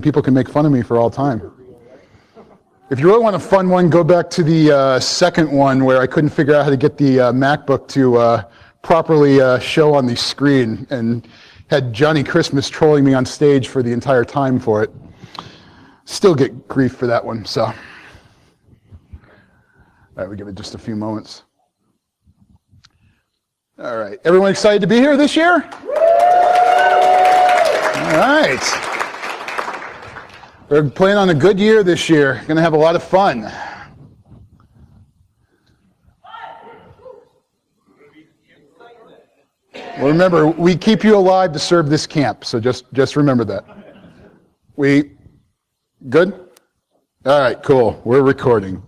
people can make fun of me for all time. If you really want a fun one, go back to the second one where I couldn't figure out how to get the MacBook to properly show on the screen, and had Johnny Christmas trolling me on stage for the entire time for it. Still get grief for that one, so. All right, we'll give it just a few moments. All right, everyone excited to be here this year? All right. We're planning on a good year this year. Going to have a lot of fun. Well, remember, we keep you alive to serve this camp, so just remember that. We good? All right, cool. We're recording.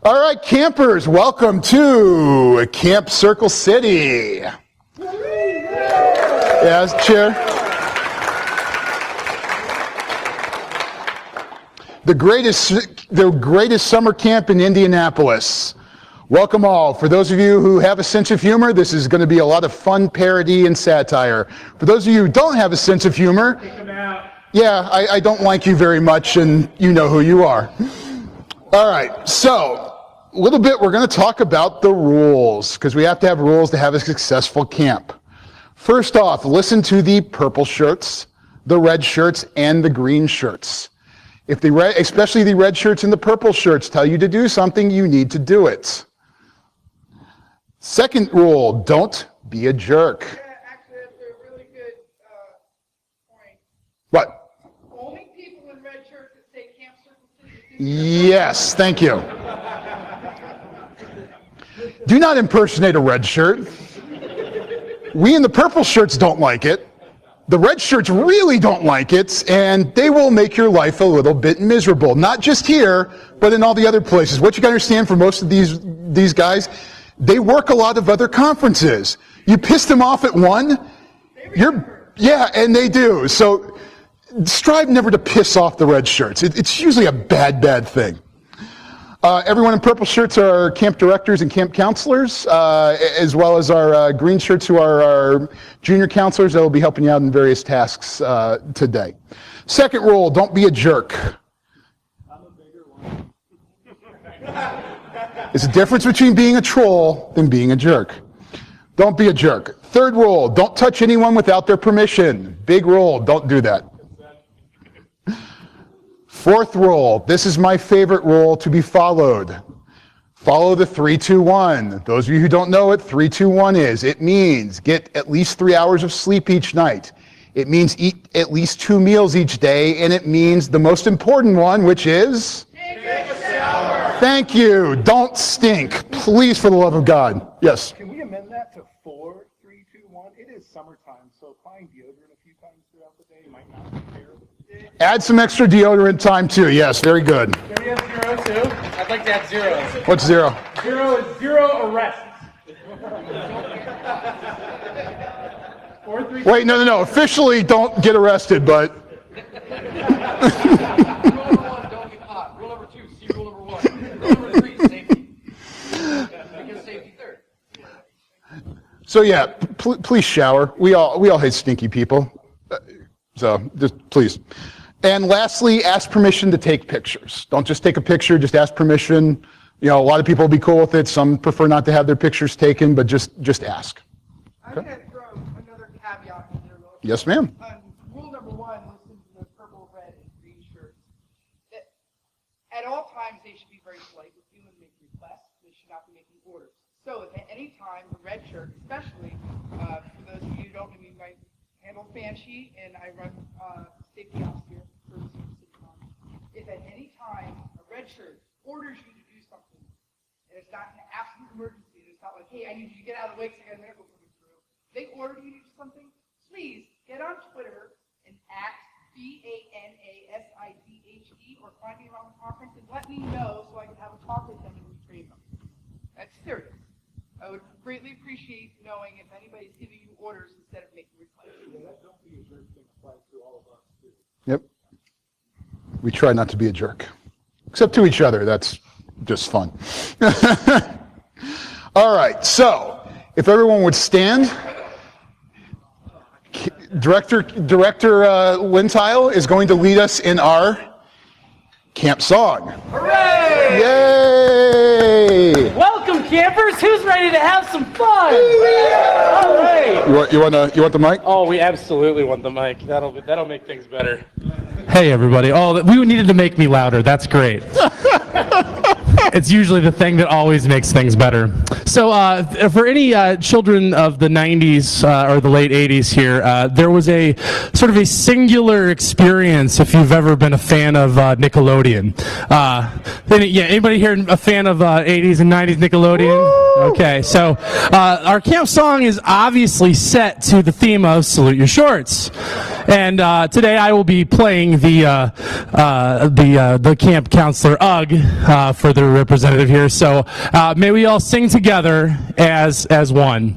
All right, campers, welcome to Camp Circle City. Yes, Chair. The greatest summer camp in Indianapolis. Welcome all. For those of you who have a sense of humor, this is going to be a lot of fun parody and satire. For those of you who don't have a sense of humor, yeah, I don't like you very much, and you know who you are. All right, so a little bit we're going to talk about the rules, because we have to have rules to have a successful camp. First off, listen to the purple shirts, the red shirts, and the green shirts. If especially the red shirts and the purple shirts tell you to do something, you need to do it. Second rule, don't be a jerk. Yeah, actually, that's a really good point. What? Only people in red shirts that say Camp Circle City. Yes, thank you. Do not impersonate a red shirt. We in the purple shirts don't like it. The red shirts really don't like it, and they will make your life a little bit miserable. Not just here, but in all the other places. What you got to understand for most of these guys, they work a lot of other conferences. You piss them off at one, yeah, and they do. So strive never to piss off the red shirts. It's usually a bad thing. Everyone in purple shirts are camp directors and camp counselors, as well as our green shirts who are our junior counselors that will be helping you out in various tasks today. Second rule, don't be a jerk. I'm a bigger one. There's a difference between being a troll and being a jerk. Don't be a jerk. Third rule, don't touch anyone without their permission. Big rule, don't do that. Fourth rule, this is my favorite rule to be followed. Follow the 3-2-1. Those of you who don't know what 3-2-1 is, it means get at least 3 hours of sleep each night. It means eat at least 2 meals each day, and it means the most important one, which is? Take a shower. Thank you. Don't stink. Please, for the love of God. Yes? Can we amend that to 4-3-2-1? It is summertime, so applying deodorant a few times throughout the day might not be fair. Add some extra deodorant time too. Yes, very good. Can we have 0 too? I'd like to add 0. What's 0? 0 is 0 arrests. 4, 3. Wait, no. Officially, don't get arrested, but. Rule number 1, don't get caught. Rule number 2, see rule number 1. Rule number 3, safety. Because safety third. So yeah, please shower. We all hate stinky people. So just please. And lastly, ask permission to take pictures. Don't just take a picture, just ask permission. You know, a lot of people will be cool with it. Some prefer not to have their pictures taken, but just ask. I'm going to throw another caveat in there. Yes, ma'am. Rule number 1, listen to the purple, red, and green shirts. That at all times, they should be very polite with you and make requests. They should not be making orders. So if at any time, the red shirt, especially, for those of you who don't know me, I handle fan sheet, and I run safety ops here for CircleCityCon. If at any time a red shirt orders you to do something, and it's not an absolute emergency, and it's not like, hey, I need you to get out of the way because I got a medical coming through. They order you to do something, please get on Twitter and @BANASIDHE or find me around the conference and let me know so I can have a talk with them and retrain them. That's serious. I would greatly appreciate knowing if anybody's giving you orders instead of making requests. Yeah, that don't be a jerk thing applies to all of us, too. Yep. We try not to be a jerk. Except to each other. That's just fun. All right. So, if everyone would stand. Director Lintile is going to lead us in our camp song. Hooray! Yay! Welcome, campers. Who's ready to have some fun? All right. You want the mic? Oh, we absolutely want the mic. That'll make things better. Hey, everybody. Oh, we needed to make me louder. That's great. It's usually the thing that always makes things better. So for any children of the 90s or the late 80s here, there was a sort of a singular experience if you've ever been a fan of Nickelodeon. Anybody here a fan of 80s and 90s Nickelodeon? Okay, so our camp song is obviously set to the theme of Salute Your Shorts. And today I will be playing the camp counselor Ugg for the representative here. So may we all sing together as one.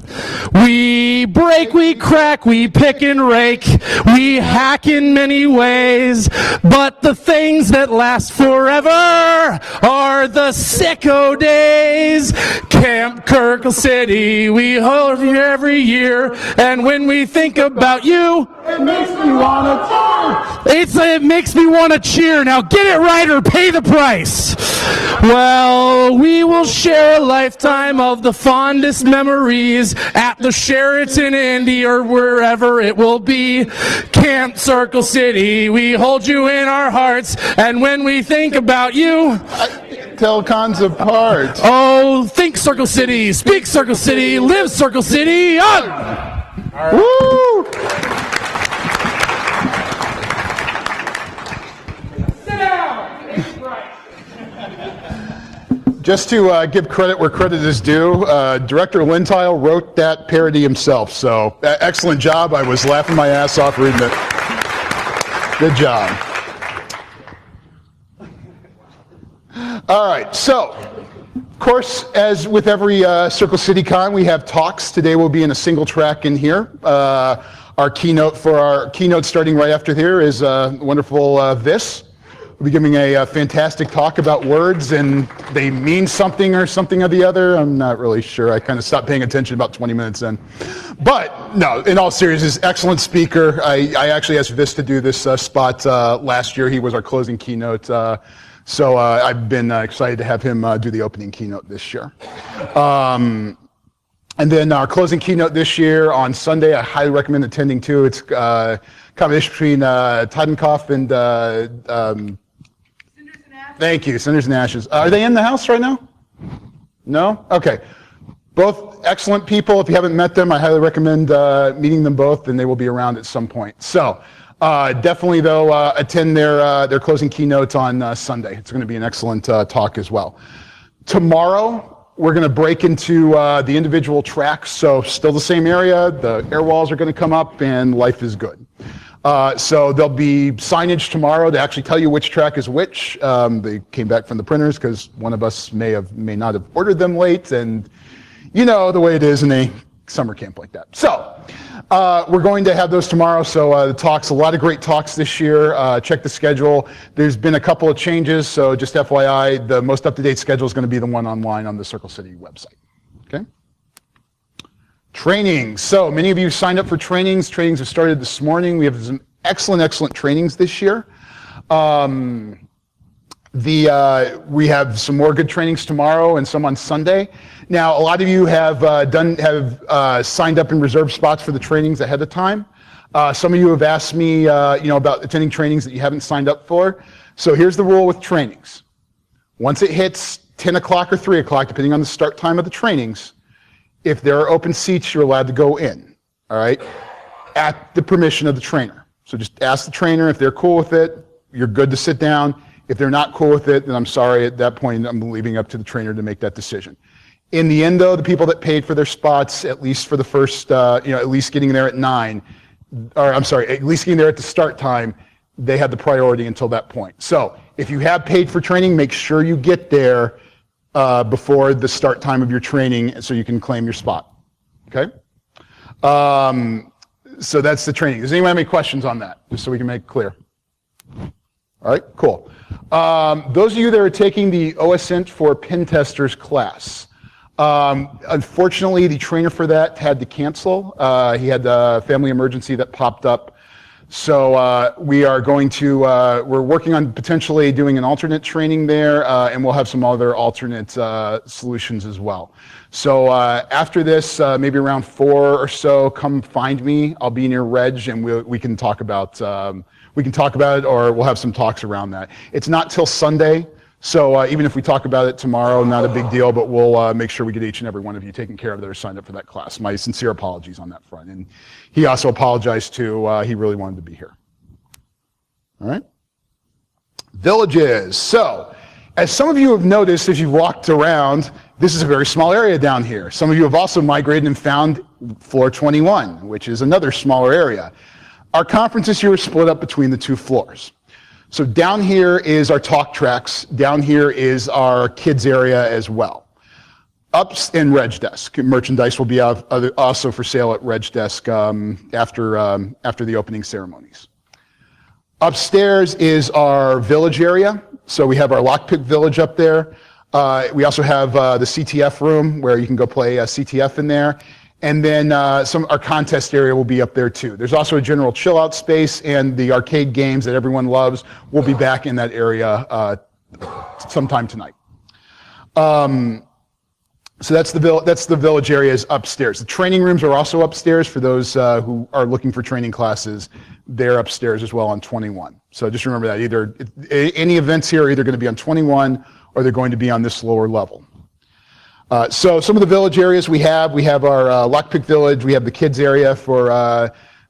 We break, we crack, we pick and rake, we hack in many ways, but the things that last forever are the sicko days. Camp Circle City, we hold here every year, and when we think about you, it makes me want to cheer. It makes me want to cheer. Now get it right or pay the price. Well, we will share a lifetime of the fondest memories at the Sheraton Indy or wherever it will be. Camp Circle City, we hold you in our hearts, and when we think about you, tell cons apart. Oh, think Circle City, speak Circle City, live Circle City. Right. Woo! Sit down. Just to give credit where credit is due, Director Lintile wrote that parody himself, so excellent job. I was laughing my ass off reading it. Good job. All right, so, of course, as with every CircleCityCon, we have talks. Today we'll be in a single track in here. Our keynote starting right after here is wonderful This. We'll be giving a fantastic talk about words, and they mean something or something or the other. I'm not really sure. I kind of stopped paying attention about 20 minutes in. But, no, in all seriousness, excellent speaker. I actually asked Vis to do this spot last year. He was our closing keynote. So I've been excited to have him do the opening keynote this year. And then our closing keynote this year on Sunday, I highly recommend attending too. It's a combination between Totenkopf and thank you, Cinders and Ashes. Are they in the house right now? No? Okay. Both excellent people. If you haven't met them, I highly recommend meeting them both, and they will be around at some point. So definitely, though, attend their closing keynote on Sunday. It's going to be an excellent talk as well. Tomorrow, we're going to break into the individual tracks. So still the same area. The air walls are going to come up, and life is good. So there'll be signage tomorrow to actually tell you which track is which. They came back from the printers because one of us may not have ordered them late, and you know the way it is in a summer camp like that. So we're going to have those tomorrow. So the talks, a lot of great talks this year. Check the schedule. There's been a couple of changes, so just FYI, the most up-to-date schedule is going to be the one online on the Circle City website. Okay. Trainings. So many of you signed up for trainings. Trainings have started this morning. We have some excellent trainings this year. We have some more good trainings tomorrow and some on Sunday. Now, a lot of you have signed up and reserved spots for the trainings ahead of time. Some of you have asked me, about attending trainings that you haven't signed up for. So here's the rule with trainings. Once it hits 10 o'clock or 3 o'clock, depending on the start time of the trainings, if there are open seats, you're allowed to go in, all right, at the permission of the trainer. So just ask the trainer if they're cool with it. You're good to sit down. If they're not cool with it, then I'm sorry. At that point, I'm leaving up to the trainer to make that decision. In the end, though, the people that paid for their spots, at least for the first, at least getting there at 9, at least getting there at the start time, they had the priority until that point. So if you have paid for training, make sure you get there before the start time of your training so you can claim your spot. Okay? So that's the training. Does anyone have any questions on that? Just so we can make it clear. All right, cool. Those of you that are taking the OSINT for Pen Testers class, Unfortunately, the trainer for that had to cancel. He had a family emergency that popped up. So we are going to, we're working on potentially doing an alternate training there, and we'll have some other alternate solutions as well. So after this, maybe around 4 or so, come find me. I'll be near Reg, and we can talk about it, or we'll have some talks around that. It's not till Sunday. So even if we talk about it tomorrow, not a big deal, but we'll make sure we get each and every one of you taken care of that are signed up for that class. My sincere apologies on that front. And he also apologized too. He really wanted to be here. All right. Villages. So as some of you have noticed as you've walked around, this is a very small area down here. Some of you have also migrated and found floor 21, which is another smaller area. Our conferences here are split up between the 2 floors. So down here is our talk tracks. Down here is our kids area as well. Up in Reg Desk. Merchandise will be also for sale at Reg Desk after the opening ceremonies. Upstairs is our village area. So we have our lockpick village up there. We also have the CTF room where you can go play CTF in there. And then our contest area will be up there too. There's also a general chill out space, and the arcade games that everyone loves will be back in that area sometime tonight. So that's the village areas upstairs. The training rooms are also upstairs for those who are looking for training classes. They're upstairs as well on 21. So just remember that any events here are either going to be on 21 or they're going to be on this lower level. So some of the village areas we have our lockpick village. We have the kids area for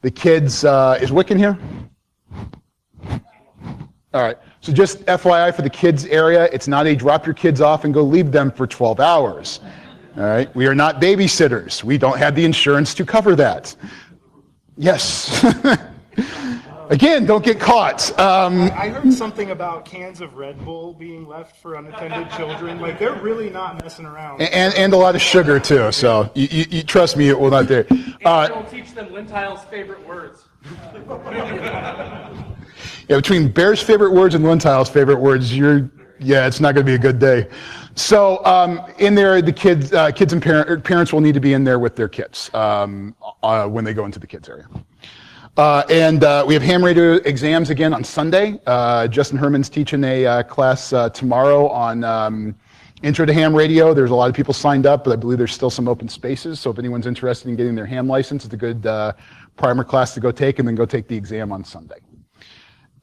the kids. Is Wiccan here? All right. So just FYI for the kids area, it's not a drop your kids off and go leave them for 12 hours. All right. We are not babysitters. We don't have the insurance to cover that. Yes. Again, don't get caught. I heard something about cans of Red Bull being left for unattended children. Like, they're really not messing around. And a lot of sugar, too. So you trust me, it will not do. And don't teach them Lintile's favorite words. Yeah, between Bear's favorite words and Lintile's favorite words, it's not going to be a good day. So in there, the kids and parents will need to be in there with their kids when they go into the kids area. And we have ham radio exams again on Sunday. Justin Herman's teaching a class tomorrow on intro to ham radio. There's a lot of people signed up, but I believe there's still some open spaces. So if anyone's interested in getting their ham license, it's a good primer class to go take, and then go take the exam on Sunday.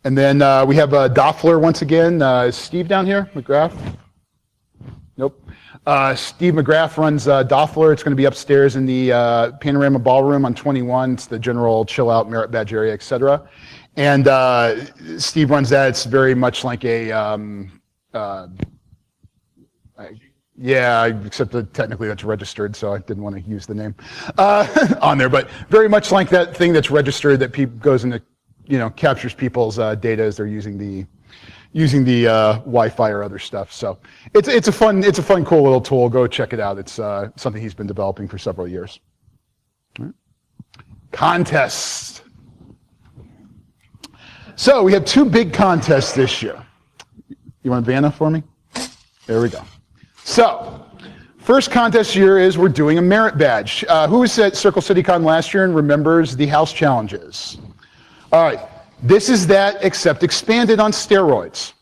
And then we have Doppler once again. Is Steve down here, McGrath? Nope. Steve McGrath runs Doppler. It's going to be upstairs in the Panorama Ballroom on 21. It's the general chill out, merit badge area, etc. And Steve runs that. It's very much like a, yeah, except that technically that's registered, so I didn't want to use the name on there. But very much like that thing that's registered that goes into, captures people's data as they're using the Wi-Fi or other stuff. So it's a fun, cool little tool. Go check it out. It's something he's been developing for several years. All right. Contests. So we have 2 big contests this year. You want Vanna for me? There we go. So first contest year is we're doing a merit badge. Who was at CircleCityCon last year and remembers the house challenges? All right. This is that, except expanded on steroids.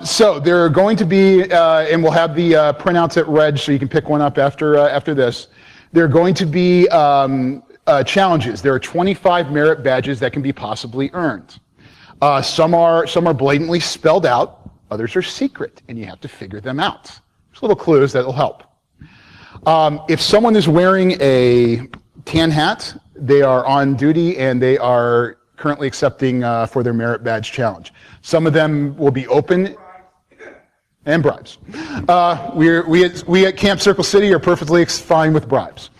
So there are going to be, and we'll have the printouts at Reg, so you can pick one up after this. There are going to be challenges. There are 25 merit badges that can be possibly earned. Some are blatantly spelled out. Others are secret, and you have to figure them out. There's little clues that will help. If someone is wearing a tan hat, they are on duty, and they are currently accepting for their merit badge challenge. Some of them will be open, and bribes. We at Camp Circle City are perfectly fine with bribes.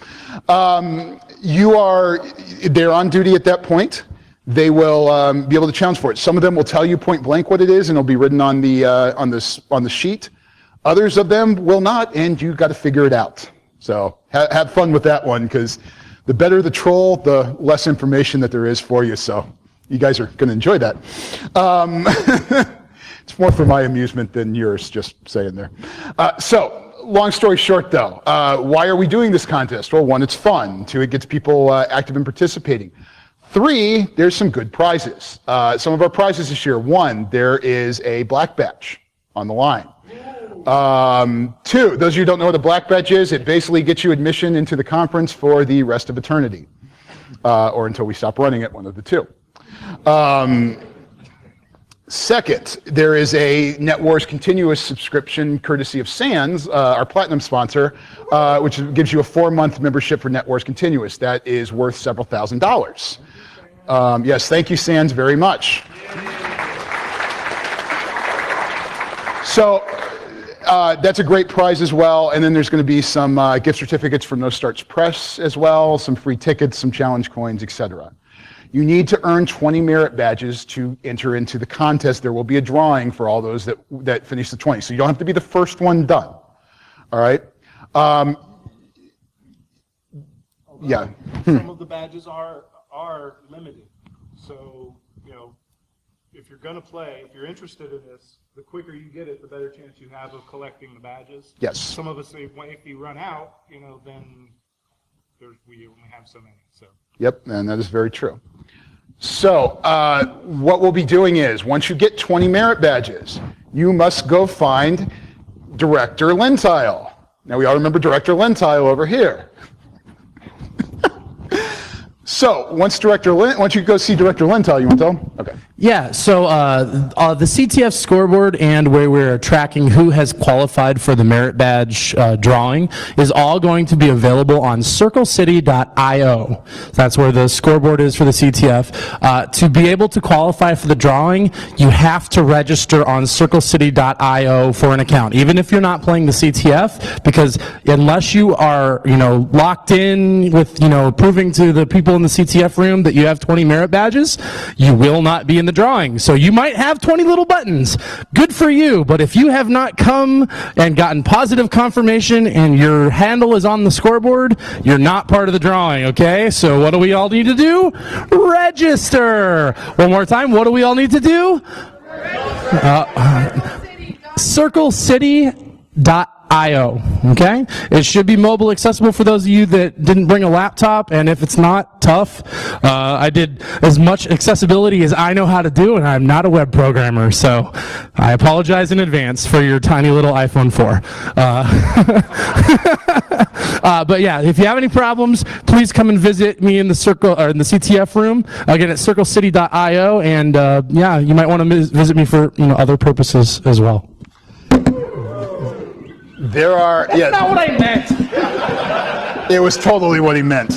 They're on duty at that point. They will be able to challenge for it. Some of them will tell you point blank what it is, and it'll be written on the sheet. Others of them will not, and you've got to figure it out. So have fun with that one, because the better the troll, the less information that there is for you. So you guys are going to enjoy that. It's more for my amusement than yours, just saying there. So long story short, though, why are we doing this contest? Well, one, it's fun. Two, it gets people active in participating. Three, there's some good prizes. Some of our prizes this year. One, there is a black badge on the line. Two, those of you who don't know what a black badge is, it basically gets you admission into the conference for the rest of eternity, or until we stop running it, one of the two. Second, there is a NetWars continuous subscription courtesy of Sands, our platinum sponsor, which gives you a 4-month membership for NetWars Continuous. That is worth several $1,000s. Yes, thank you, Sands, very much. So that's a great prize as well. And then there's going to be some gift certificates from No Starts Press as well, some free tickets, some challenge coins, etc. You need to earn 20 merit badges to enter into the contest. There will be a drawing for all those that finish the 20. So you don't have to be the first one done. All right? Yeah. Some of the badges are limited. So, if you're going to play, if you're interested in this, the quicker you get it, the better chance you have of collecting the badges. Yes. Some of us, if you run out, then we only have so many. So. Yep, and that is very true. So what we'll be doing is, once you get 20 merit badges, you must go find Director Lentile. Now we all remember Director Lentile over here. So once you go see Director Lentile, you want to tell him? Okay. Yeah, so the CTF scoreboard and where we're tracking who has qualified for the merit badge drawing is all going to be available on CircleCity.io. That's where the scoreboard is for the CTF. To be able to qualify for the drawing, you have to register on CircleCity.io for an account, even if you're not playing the CTF, because unless you are, locked in with, proving to the people in the CTF room that you have 20 merit badges, you will not be in the drawing. So you might have 20 little buttons. Good for you, but if you have not come and gotten positive confirmation and your handle is on the scoreboard, you're not part of the drawing, okay? So what do we all need to do? Register! One more time, what do we all need to do? CircleCity.io. Okay? It should be mobile accessible for those of you that didn't bring a laptop, and if it's not, tough. I did as much accessibility as I know how to do, and I'm not a web programmer, so I apologize in advance for your tiny little iPhone 4. But yeah, if you have any problems, please come and visit me in the CTF room, again at CircleCity.io, and yeah, you might want to visit me for other purposes as well. That's not what I meant. It was totally what he meant.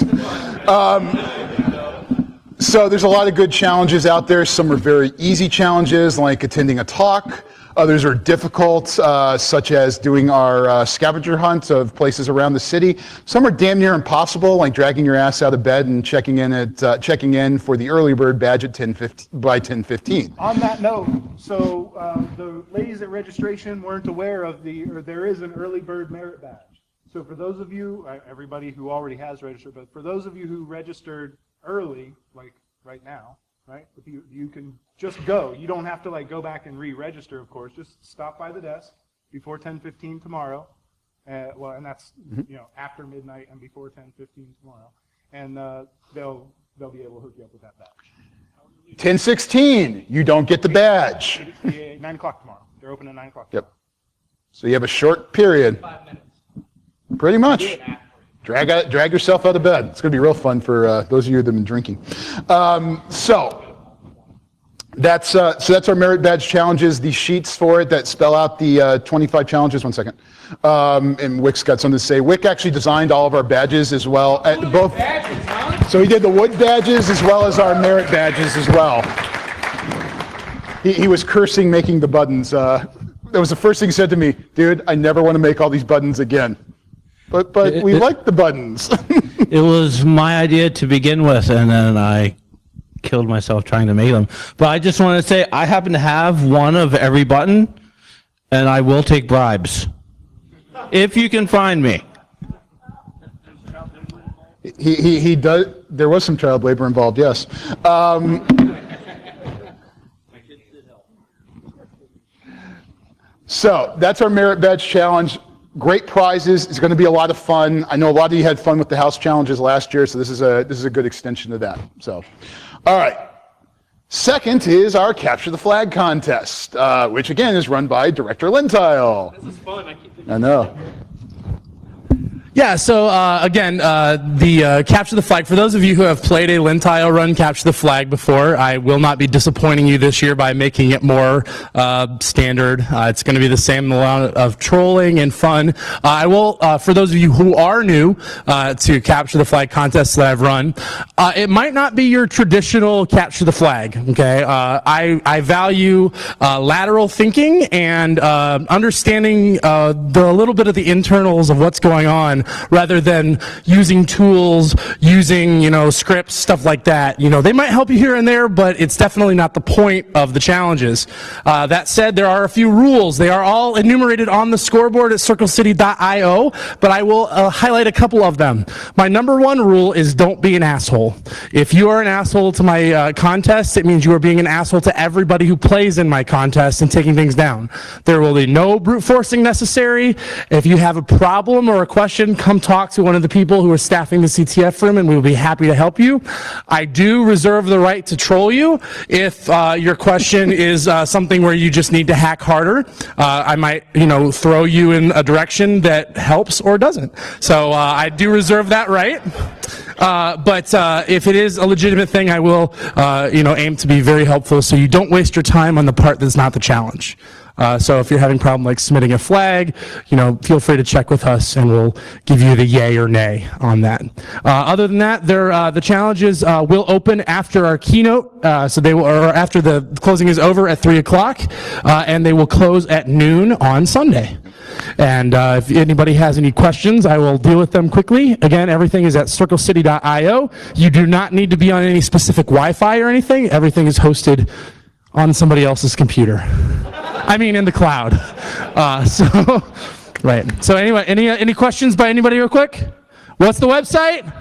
So there's a lot of good challenges out there. Some are very easy challenges, like attending a talk. Others are difficult, such as doing our scavenger hunt of places around the city. Some are damn near impossible, like dragging your ass out of bed and checking in for the early bird badge at 10:15. On that note, so the ladies at registration weren't aware of there is an early bird merit badge. So for those of you, everybody who already has registered, but for those of you who registered early, like right now, right? You can just go. You don't have to go back and re-register, of course. Just stop by the desk before 10:15 tomorrow. And that's after midnight and before 10:15 tomorrow, and they'll be able to hook you up with that badge. 10:16, you don't get the badge. 9 o'clock tomorrow. They're open at 9 o'clock. Yep. So you have a short period. 5 minutes. Pretty much. Drag yourself out of bed. It's going to be real fun for those of you that have been drinking. So that's our merit badge challenges. The sheets for it that spell out the 25 challenges. 1 second. And Wick's got something to say. Wick actually designed all of our badges as well. Both. So he did the wood badges as well as our merit badges as well. He was cursing making the buttons. That was the first thing he said to me. Dude, I never want to make all these buttons again. But we like the buttons. It was my idea to begin with, and then I killed myself trying to make them. But I just want to say I happen to have one of every button, and I will take bribes. If you can find me. He does. There was some child labor involved, yes. So that's our merit badge challenge. Great prizes. It's going to be a lot of fun. I know a lot of you had fun with the house challenges last year, so this is a good extension of that. So, all right. Second is our Capture the Flag contest, which again is run by Director Lentile. This is fun. I know. Yeah, so again, the Capture the Flag, for those of you who have played a Lentile run Capture the Flag before, I will not be disappointing you this year by making it more standard. It's going to be the same amount of trolling and fun. I will, for those of you who are new to Capture the Flag contests that I've run, it might not be your traditional Capture the Flag, okay? I value lateral thinking and understanding the little bit of the internals of what's going on, rather than using tools, using, scripts, stuff like that. They might help you here and there, but it's definitely not the point of the challenges. That said, there are a few rules. They are all enumerated on the scoreboard at CircleCity.io, but I will highlight a couple of them. My number one rule is don't be an asshole. If you are an asshole to my contest, it means you are being an asshole to everybody who plays in my contest and taking things down. There will be no brute forcing necessary. If you have a problem or a question, come talk to one of the people who are staffing the CTF room and we will be happy to help you. I do reserve the right to troll you if your question is something where you just need to hack harder. I might, throw you in a direction that helps or doesn't. So I do reserve that right. But if it is a legitimate thing, I will, aim to be very helpful so you don't waste your time on the part that's not the challenge. So if you're having a problem like submitting a flag, feel free to check with us and we'll give you the yay or nay on that. Other than that, the challenges will open after our keynote, so they will, or after the closing is over at 3 o'clock, and they will close at noon on Sunday. And if anybody has any questions, I will deal with them quickly. Again, everything is at CircleCity.io. You do not need to be on any specific Wi-Fi or anything. Everything is hosted on somebody else's computer. I mean, in the cloud. Right. So anyway, any questions by anybody real quick? What's the website?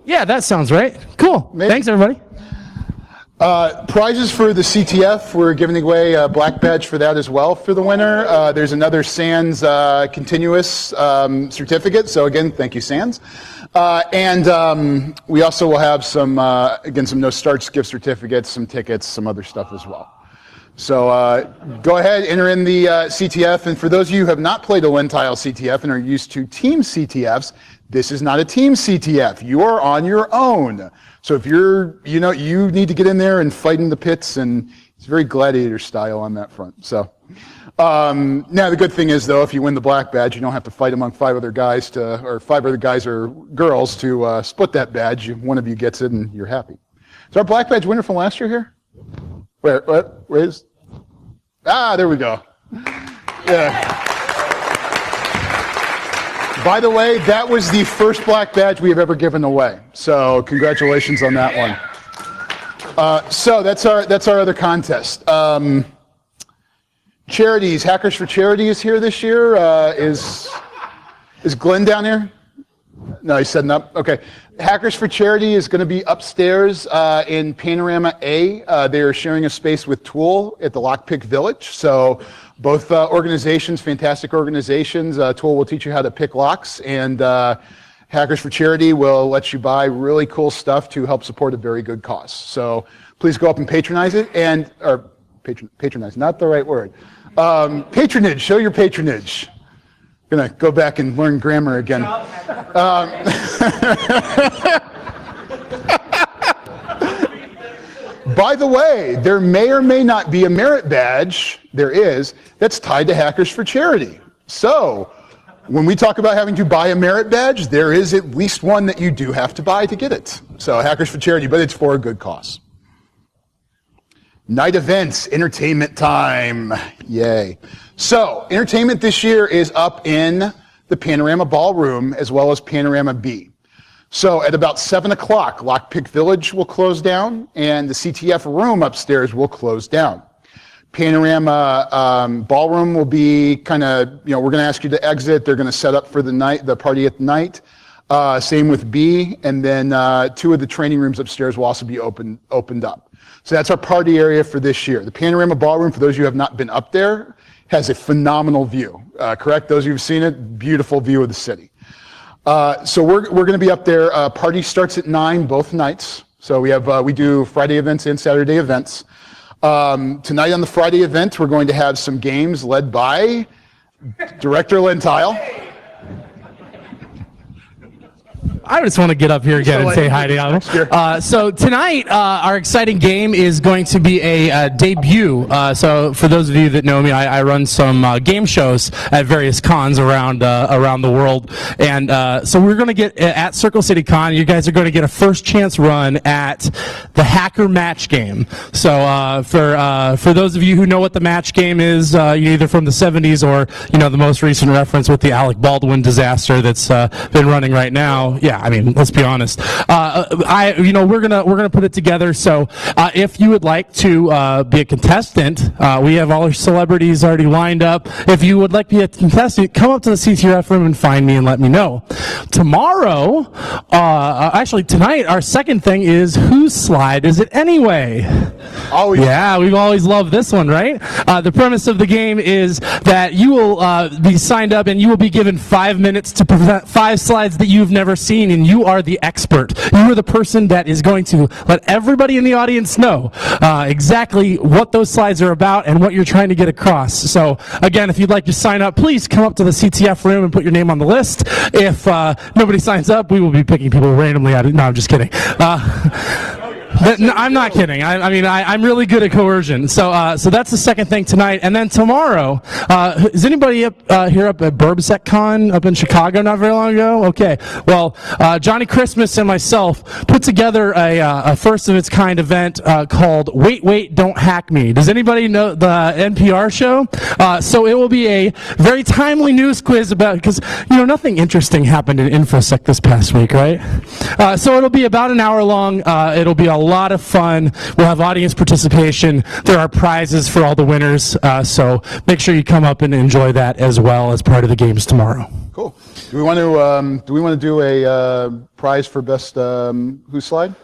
Yeah, that sounds right. Cool. Maybe. Thanks, everybody. Prizes for the CTF. We're giving away a black badge for that as well for the winner. There's another SANS continuous certificate. So again, thank you, SANS. And we also will have some no starts gift certificates, some tickets, some other stuff as well. So go ahead, enter in the CTF. And for those of you who have not played a Lentile CTF and are used to team CTFs, this is not a team CTF. You are on your own. So if you need to get in there and fight in the pits, and it's very gladiator style on that front. So now the good thing is, though, if you win the black badge, you don't have to fight among five other guys or girls to split that badge. One of you gets it, and you're happy. Is our black badge winner from last year here? Where is? There we go. Yeah. By the way, that was the first black badge we have ever given away. So congratulations on that one. So that's our other contest. Charities, Hackers for Charity is here this year. Is Glenn down here? No, he's setting up. Okay. Hackers for Charity is going to be upstairs in Panorama A. They are sharing a space with Tool at the Lockpick Village. So both organizations, fantastic organizations. Tool will teach you how to pick locks, and Hackers for Charity will let you buy really cool stuff to help support a very good cause. So please go up and patronize it, or patronize, not the right word. Patronage, show your patronage. I'm going to go back and learn grammar again. By the way, there may or may not be a merit badge, there is, that's tied to Hackers for Charity. So when we talk about having to buy a merit badge, there is at least one that you do have to buy to get it. So Hackers for Charity, but it's for a good cause. Night events, entertainment time, yay. So entertainment this year is up in the Panorama Ballroom as well as Panorama B. So at about 7 o'clock, Lockpick Village will close down and the CTF room upstairs will close down. Panorama Ballroom will be kind of, we're going to ask you to exit. They're going to set up for the party at night. Same with B, and then 2 of the training rooms upstairs will also be opened up. So that's our party area for this year. The Panorama Ballroom, for those of you who have not been up there, has a phenomenal view, correct? Those of you who've seen it, beautiful view of the city. So we're going to be up there. Party starts at 9 both nights. So we do Friday events and Saturday events. Tonight on the Friday event, we're going to have some games led by Director Lentile. I just want to get up here again and say hi to y'all. So tonight, our exciting game is going to be a debut. So for those of you that know me, I run some game shows at various cons around the world, and so we're going to get at CircleCityCon. You guys are going to get a first chance run at the hacker match game. So for those of you who know what the match game is, either from the 70s or the most recent reference with the Alec Baldwin disaster that's been running right now. Yeah, I mean, let's be honest. We're gonna put it together. So if you would like to be a contestant, we have all our celebrities already lined up. If you would like to be a contestant, come up to the CTRF room and find me and let me know. Tomorrow, actually tonight, our second thing is whose slide is it anyway? Always. Yeah, we've always loved this one, right? The premise of the game is that you will be signed up and you will be given 5 minutes to present 5 slides that you've never seen, and you are the expert. You are the person that is going to let everybody in the audience know exactly what those slides are about and what you're trying to get across. So again, if you'd like to sign up, please come up to the CTF room and put your name on the list. If nobody signs up, we will be picking people randomly out of, no, I'm just kidding. No, I'm not kidding. I'm really good at coercion. So that's the second thing tonight. And then tomorrow, is anybody up here up at BurbsecCon up in Chicago not very long ago? Okay. Well, Johnny Christmas and myself put together a first of its kind event called Wait, Don't Hack Me. Does anybody know the NPR show? So it will be a very timely news quiz about, because nothing interesting happened in InfoSec this past week, right? So it'll be about an hour long. It'll be a lot of fun. We'll have audience participation. There are prizes for all the winners, so make sure you come up and enjoy that as well as part of the games tomorrow. Cool. Do we want to do a prize for best whose slide?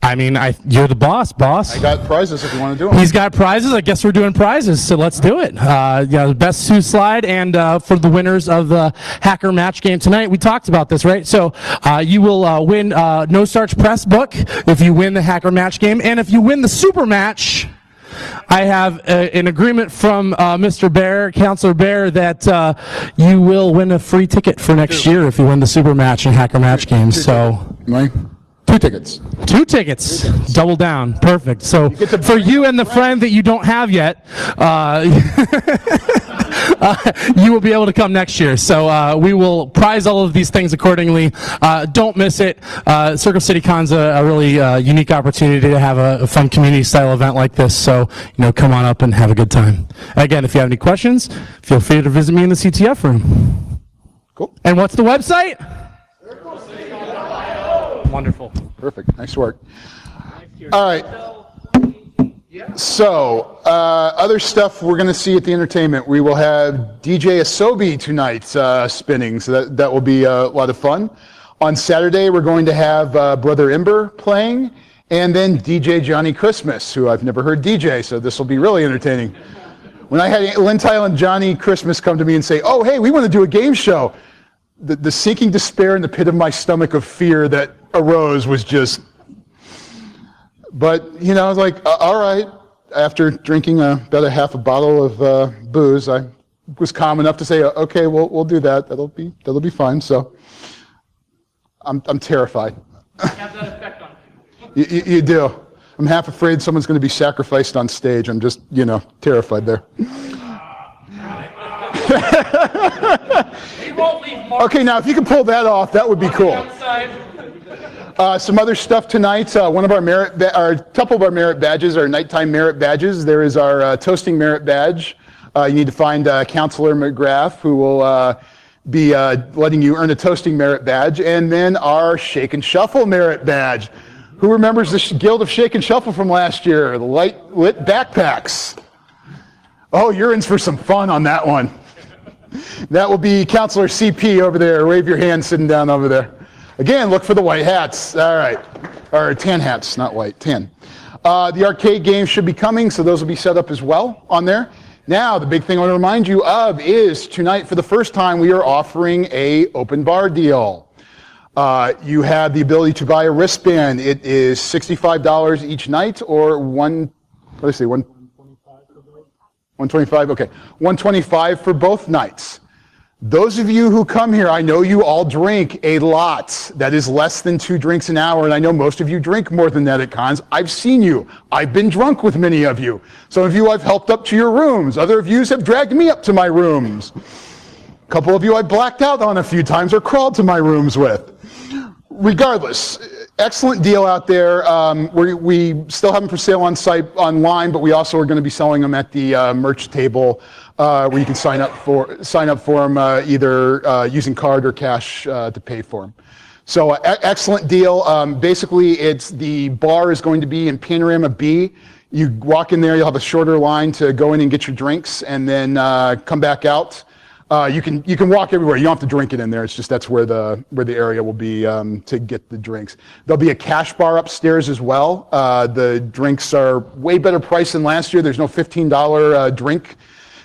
I mean, you're the boss. I got prizes if you want to do them. He's got prizes. I guess we're doing prizes, so let's do it. The best Sue slide, and for the winners of the hacker match game tonight, we talked about this, right? So you will win No Starch Press book if you win the hacker match game, and if you win the super match, I have an agreement from Mr. Bear, Counselor Bear, that you will win a free ticket for next year if you win the super match and hacker match game. So. Right. 2 tickets. 2 tickets. Double down. Perfect. So for you and the friend that you don't have yet, you will be able to come next year. So we will prize all of these things accordingly. Don't miss it. CircleCityCon's a really unique opportunity to have a fun community-style event like this. So come on up and have a good time. Again, if you have any questions, feel free to visit me in the CTF room. Cool. And what's the website? Wonderful. Perfect. Nice work. All right. So, other stuff we're going to see at the entertainment. We will have DJ Asobi tonight spinning, so that will be a lot of fun. On Saturday, we're going to have Brother Ember playing, and then DJ Johnny Christmas, who I've never heard DJ, so this will be really entertaining. When I had Lentile and Johnny Christmas come to me and say, "Oh, hey, we want to do a game show," the sinking despair in the pit of my stomach of fear that arose was just, but I was like, all right. After drinking about a half a bottle of booze, I was calm enough to say, okay, we'll do that. That'll be fine. So I'm terrified. Have that effect on you. You do. I'm half afraid someone's going to be sacrificed on stage. I'm just terrified there. He won't leave marks. Okay, now if you can pull that off, that would be cool. Some other stuff tonight. One of our couple of our merit badges, our nighttime merit badges. There is our toasting merit badge. You need to find Counselor McGrath, who will be letting you earn a toasting merit badge, and then our Shake and Shuffle merit badge. Who remembers the Guild of Shake and Shuffle from last year? The light lit backpacks. Oh, you're in for some fun on that one. That will be Counselor CP over there. Wave your hand sitting down over there. Again, look for the white hats. All right. Or tan hats, not white, tan. The arcade games should be coming, so those will be set up as well on there. Now, the big thing I want to remind you of is tonight, for the first time, we are offering a open bar deal. You have the ability to buy a wristband. It is $65 each night, or $125. Okay, $125 for both nights. Those of you who come here, I know you all drink a lot. That is less than 2 drinks an hour, and I know most of you drink more than that at cons. I've seen you. I've been drunk with many of you. Some of you I've helped up to your rooms. Other of you have dragged me up to my rooms. A couple of you I blacked out on a few times or crawled to my rooms with. Regardless, excellent deal out there. We still have them for sale on site online, but we also are going to be selling them at the merch table, where you can sign up for them either using card or cash to pay for them. So excellent deal. Basically, the bar is going to be in Panorama B. You walk in there, you'll have a shorter line to go in and get your drinks, and then come back out. You can walk everywhere. You don't have to drink it in there. It's just that's where the area will be to get the drinks. There'll be a cash bar upstairs as well. The drinks are way better priced than last year. There's no $15 drink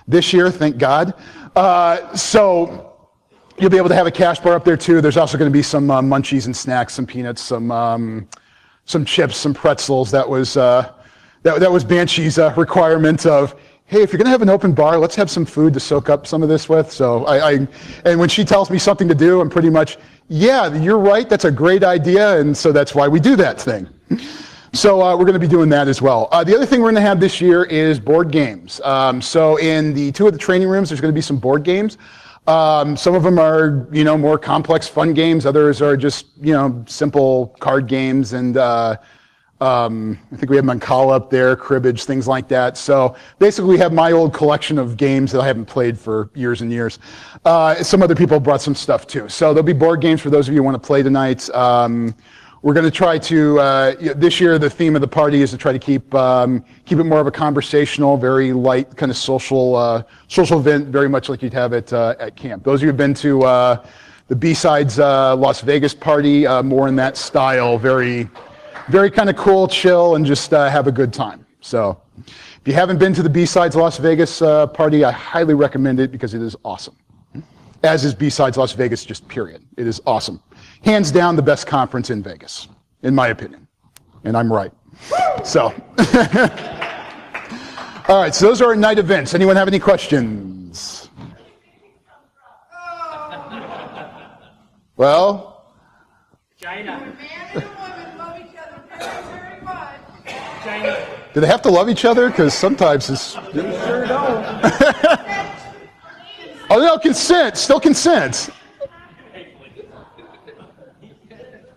this year, thank God. So you'll be able to have a cash bar up there too. There's also going to be some munchies and snacks, some peanuts, some chips, some pretzels. That was Banshee's requirement of, hey, if you're going to have an open bar, let's have some food to soak up some of this with. So and when she tells me something to do, I'm pretty much, yeah, you're right. That's a great idea. And so that's why we do that thing. So we're going to be doing that as well. The other thing we're going to have this year is board games. So in the 2 of the training rooms, there's going to be some board games. Some of them are, more complex, fun games. Others are just, simple card games. And I think we have Mancala up there, cribbage, things like that. So basically, we have my old collection of games that I haven't played for years and years. Some other people brought some stuff too. So there'll be board games for those of you who want to play tonight. We're going to try to, this year the theme of the party is to try to keep it more of a conversational, very light kind of social event, very much like you'd have at camp. Those of you who've been to the B-Sides Las Vegas party, more in that style, very, very kind of cool, chill, and just have a good time. So if you haven't been to the B-Sides Las Vegas party, I highly recommend it because it is awesome. As is B-Sides Las Vegas, just period. It is awesome. Hands down the best conference in Vegas, in my opinion. And I'm right. So, all right, so those are our night events. Anyone have any questions? Well? China. The man and the woman love each other very, very much. China. Do they have to love each other? Because sometimes it's... They sure don't. Oh, no, consent. Still consent.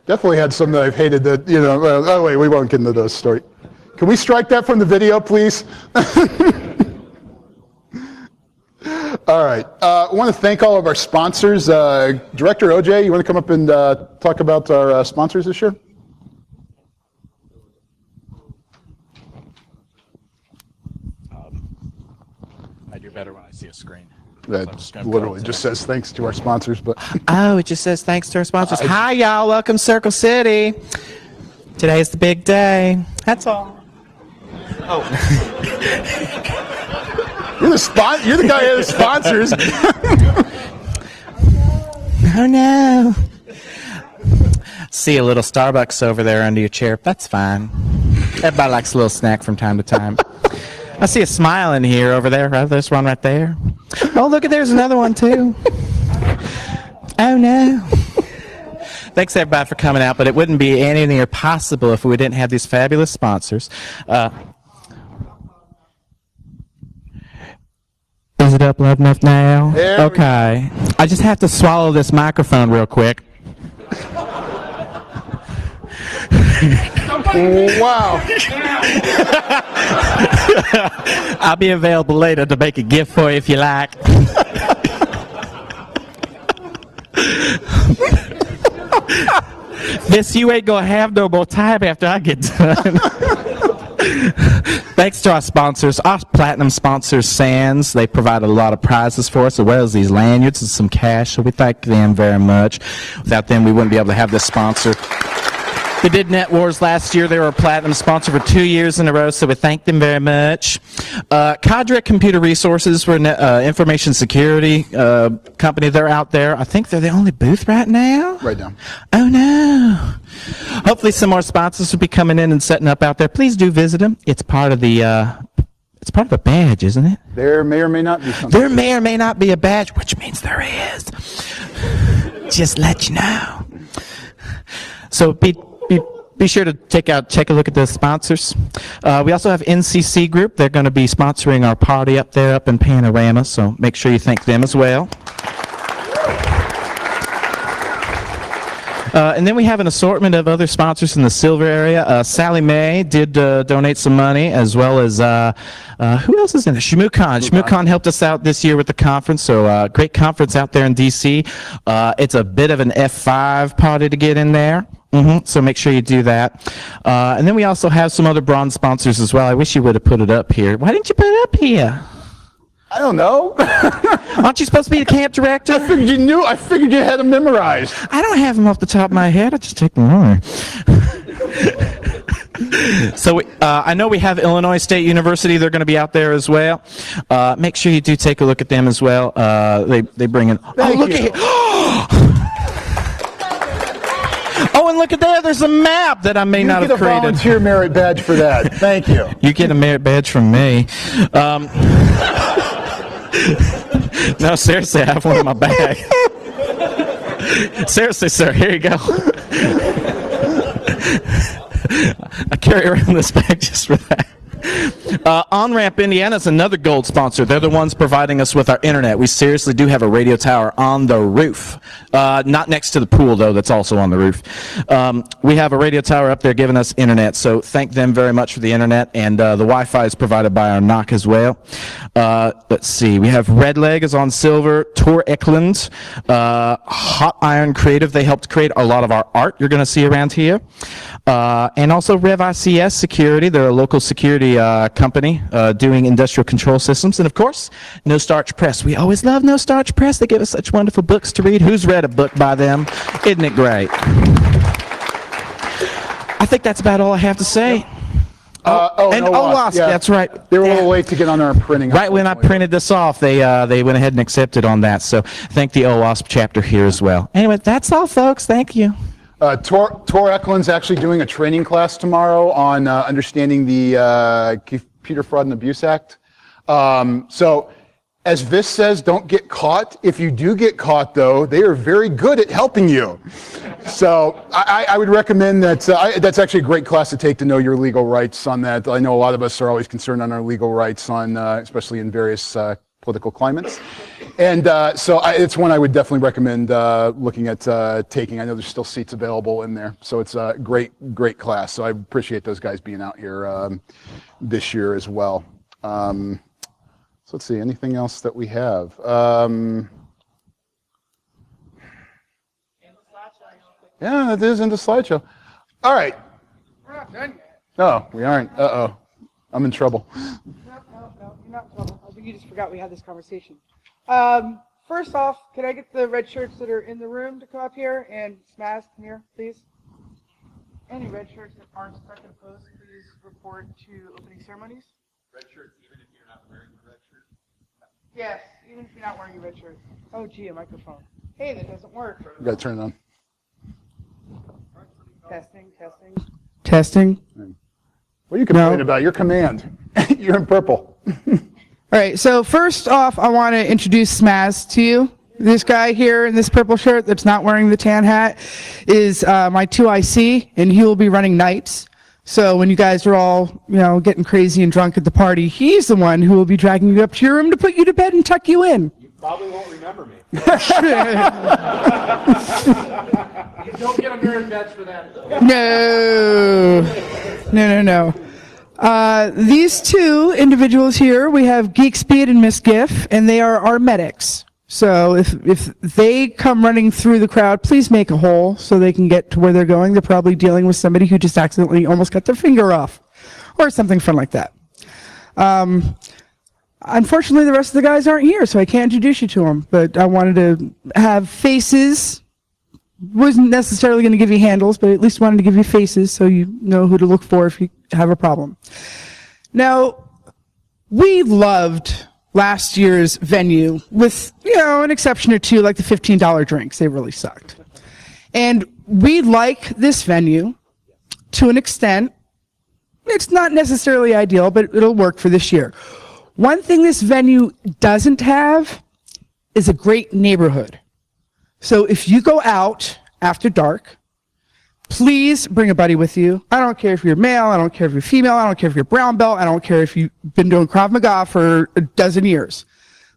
Definitely had some that I've hated that, oh, wait, we won't get into those stories. Can we strike that from the video, please? All right. I want to thank all of our sponsors. Director OJ, you want to come up and talk about our sponsors this year? I do better when I see a screen. That literally just says thanks to our sponsors, but Oh, it just says thanks to our sponsors. Hi, y'all. Welcome, Circle City. Today's the big day. That's all. you're the guy who has sponsors. Oh, no. See a little Starbucks over there under your chair. That's fine. Everybody likes a little snack from time to time. I see a smile in here over there. Right, there's one right there. Oh, look, there's another one, too. Oh, no. Thanks, everybody, for coming out, but it wouldn't be anything possible if we didn't have these fabulous sponsors. Is it up loud enough now? Okay. I just have to swallow this microphone real quick. Wow. I'll be available later to make a gift for you if you like. This you ain't gonna have no more time after I get done. Thanks to our sponsors, our platinum sponsors, Sands. They provide a lot of prizes for us, as well as these lanyards and some cash, so we thank them very much. Without them, we wouldn't be able to have this sponsor. We did Net Wars last year. They were a platinum sponsor for 2 years in a row, so we thank them very much. Cadre Computer Resources, we're an information security company. They're out there. I think they're the only booth right now. Right now. Oh, no. Hopefully some more sponsors will be coming in and setting up out there. Please do visit them. It's part of the it's part of a badge, isn't it? There may or may not be something. There may or may not be a badge, which means there is. Just let you know. So be sure to take a look at the sponsors. We also have NCC Group. They're going to be sponsoring our party up there up in Panorama, so make sure you thank them as well. And then we have an assortment of other sponsors in the silver area. Sally Mae did donate some money, as well as who else is in it? ShmooCon. ShmooCon helped us out this year with the conference, so great conference out there in D.C. It's a bit of an F5 party to get in there. So make sure you do that. And then we also have some other bronze sponsors as well. I wish you would have put it up here. Why didn't you put it up here? I don't know. Aren't you supposed to be the camp director? I figured you knew. I figured you had them memorized. I don't have them off the top of my head. I just take them on. So I know we have Illinois State University. They're going to be out there as well. Make sure you do take a look at them as well. They bring in. Thank look you. at Oh, and look at there. There's a map that I may not have You get a created. volunteer merit badge for that. Thank you. You get a merit badge from me. No, seriously, I have one in my bag. Seriously, sir, here you go. I carry around this bag just for that. On-Ramp Indiana is another gold sponsor. They're the ones providing us with our internet. We seriously do have a radio tower on the roof. Not next to the pool, though. That's also on the roof. We have a radio tower up there giving us internet, so thank them very much for the internet. And the Wi-Fi is provided by our NOC as well. Let's see. We have Red Leg is on silver. Tor Eklund. Hot Iron Creative. They helped create a lot of our art you're going to see around here. And also Rev ICS Security. They're a local security company doing industrial control systems. And of course, No Starch Press. We always love No Starch Press. They give us such wonderful books to read. Who's read a book by them? Isn't it great? I think that's about all I have to say. And OWASP, yeah. that's right. They were a little late to get on our printing. Right when I printed this off, they went ahead and accepted on that. So thank the OWASP chapter here as well. Anyway, that's all, folks. Thank you. Tor Eklund's actually doing a training class tomorrow on understanding the Computer Fraud and Abuse Act. So, as Vis says, don't get caught. If you do get caught, though, they are very good at helping you. So, I would recommend that. That's actually a great class to take to know your legal rights on that. I know a lot of us are always concerned on our legal rights, on especially in various political climates. And so it's one I would definitely recommend looking at taking. I know there's still seats available in there. So it's a great class. So I appreciate those guys being out here this year as well. So let's see, anything else that we have? Yeah, it is in the slideshow. All right. We're not done yet. No, we aren't. Uh-oh. I'm in trouble. No, you're not in trouble. I think you just forgot we had this conversation. First off, can I get the red shirts that are in the room to come up here? And Smaz, come here, please. Any red shirts that aren't stuck in a post, please report to opening ceremonies. Red shirt, even if you're not wearing the red shirt? Yes, even if you're not wearing a red shirt. Oh, gee, a microphone. Hey, that doesn't work. You gotta turn it on. Testing. Testing. What are you complaining about? Your command. You're in purple. All right, so first off, I want to introduce Smaz to you. This guy here in this purple shirt that's not wearing the tan hat is my 2IC, and he will be running nights. So when you guys are all, getting crazy and drunk at the party, he's the one who will be dragging you up to your room to put you to bed and tuck you in. You probably won't remember me. You don't get a merit badge for that, though. No. These two individuals here, we have Geek Speed and Miss Giff, and they are our medics. So if they come running through the crowd, please make a hole so they can get to where they're going. They're probably dealing with somebody who just accidentally almost cut their finger off, or something fun like that. Unfortunately, the rest of the guys aren't here, so I can't introduce you to them. But I wanted to have faces wasn't necessarily going to give you handles, but at least wanted to give you faces so you know who to look for if you have a problem. Now, we loved last year's venue with, an exception or two, like the $15 drinks. They really sucked. And we like this venue to an extent. It's not necessarily ideal, but it'll work for this year. One thing this venue doesn't have is a great neighborhood. So if you go out after dark, please bring a buddy with you. I don't care if you're male, I don't care if you're female, I don't care if you're brown belt, I don't care if you've been doing Krav Maga for a dozen years.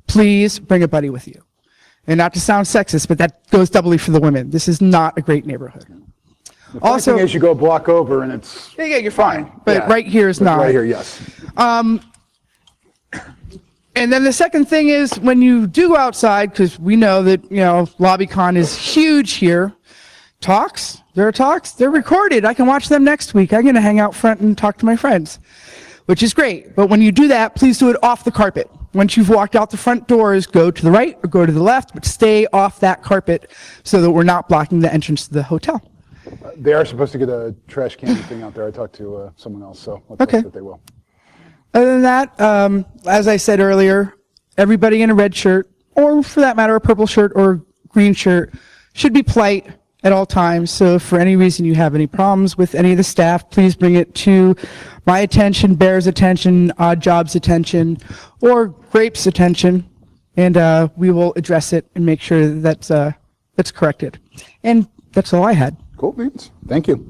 Please bring a buddy with you. And not to sound sexist, but that goes doubly for the women. This is not a great neighborhood. The funny thing is you go a block over and it's Yeah, you're fine. But Yeah. right here is But not. Right here, yes. And then the second thing is when you do go outside, because we know that, LobbyCon is huge here, there are talks, they're recorded. I can watch them next week. I'm going to hang out front and talk to my friends, which is great. But when you do that, please do it off the carpet. Once you've walked out the front doors, go to the right or go to the left, but stay off that carpet so that we're not blocking the entrance to the hotel. They are supposed to get a trash can thing out there. I talked to someone else, so let's hope that they will. Other than that, as I said earlier, everybody in a red shirt, or for that matter, a purple shirt or green shirt, should be polite at all times. So if for any reason you have any problems with any of the staff, please bring it to my attention, Bear's attention, Odd Job's attention, or Grape's attention, and we will address it and make sure that that's corrected. And that's all I had. Cool beans. Thank you.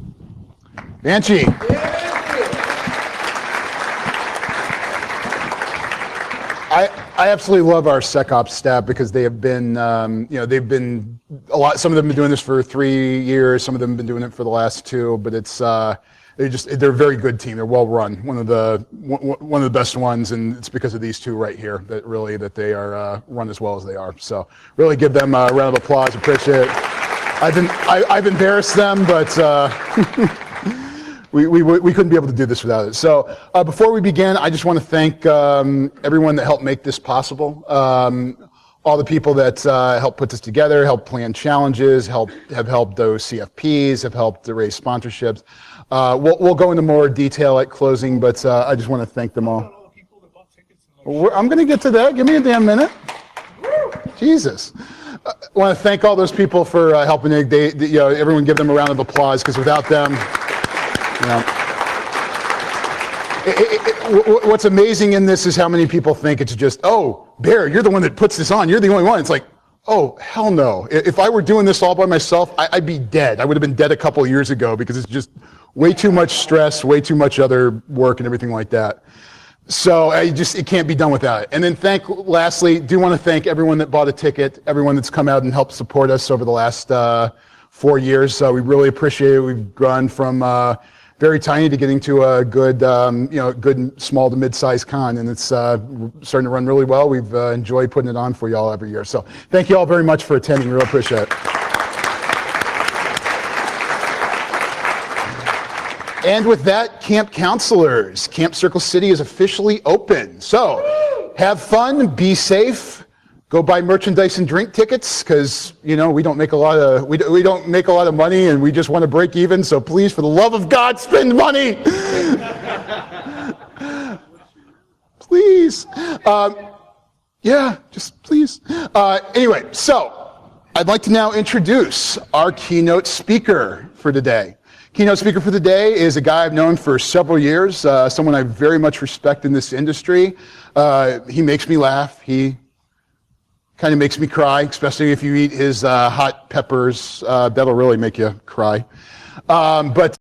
Banshee. I absolutely love our SecOps staff because they have been, they've been some of them have been doing this for 3 years, some of them have been doing it for the last 2, but it's, they're a very good team. They're well run. One of the best ones, and it's because of these two right here that they are run as well as they are. So really give them a round of applause. Appreciate it. I've embarrassed them, but we couldn't be able to do this without it. So before we begin, I just want to thank everyone that helped make this possible. All the people that helped put this together, helped plan challenges, have helped those CFPs, have helped to raise sponsorships. We'll go into more detail at closing, but I just want to thank them all. I'm going to get to that. Give me a damn minute. Jesus. I want to thank all those people for helping. Everyone give them a round of applause, because without them, what's amazing in this is how many people think it's just, oh, Bear, you're the one that puts this on. You're the only one. It's like, oh, hell no. If I were doing this all by myself, I'd be dead. I would have been dead a couple of years ago, because it's just way too much stress, way too much other work and everything like that. So it can't be done without it. And then lastly, do want to thank everyone that bought a ticket, everyone that's come out and helped support us over the last 4 years. So we really appreciate it. We've gone from very tiny to getting to a good, good small to mid-sized con, and it's starting to run really well. We've enjoyed putting it on for y'all every year. So thank you all very much for attending. We really appreciate it. And with that, camp counselors, Camp Circle City is officially open. So have fun, be safe, go buy merchandise and drink tickets, because we don't make a lot of we don't make a lot of money, and we just want to break even. So please, for the love of God, spend money. Please. Just please. Anyway, so I'd like to now introduce our keynote speaker for today. Keynote speaker for the day is a guy I've known for several years, someone I very much respect in this industry. He makes me laugh. He kind of makes me cry, especially if you eat his hot peppers. That'll really make you cry. But